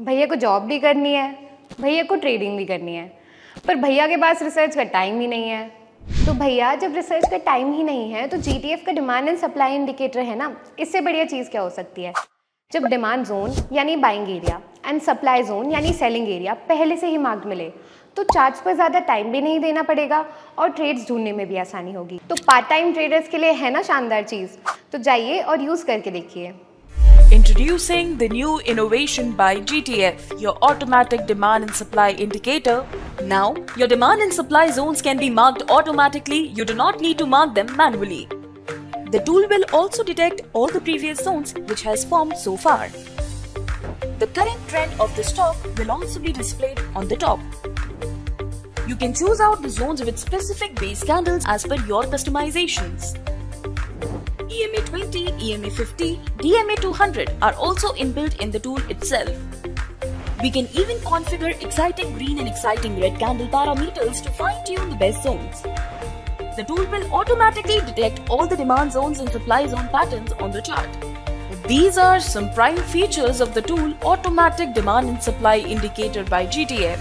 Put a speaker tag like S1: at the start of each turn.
S1: भैया को जॉब भी करनी है, भैया को ट्रेडिंग भी करनी है, पर भैया के पास रिसर्च का टाइम ही नहीं है। तो भैया जब रिसर्च का टाइम ही नहीं है तो जीटीएफ का डिमांड एंड सप्लाई इंडिकेटर है ना, इससे बढ़िया चीज़ क्या हो सकती है। जब डिमांड जोन यानी buying area and supply zone यानी सेलिंग एरिया पहले से ही मार्क्ड मिले तो चार्ट्स पर ज़्यादा टाइम भी नहीं देना पड़ेगा और ट्रेड्स ढूंढने में भी आसानी होगी। तो पार्ट टाइम ट्रेडर्स के लिए है ना शानदार चीज़, तो जाइए और यूज़ करके देखिए।
S2: Introducing the new innovation by GTF, your automatic demand and supply indicator. Now, your demand and supply zones can be marked automatically. You do not need to mark them manually. The tool will also detect all the previous zones which has formed so far. The current trend of the stock will also be displayed on the top. You can choose out the zones with specific base candles as per your customizations. EMA 20, EMA 50, DMA 200 are also inbuilt in the tool itself. We can even configure exciting green and exciting red candle parameters to fine-tune the best zones. The tool will automatically detect all the demand zones and supply zone patterns on the chart. These are some prime features of the tool Automatic Demand and Supply Indicator by GTF.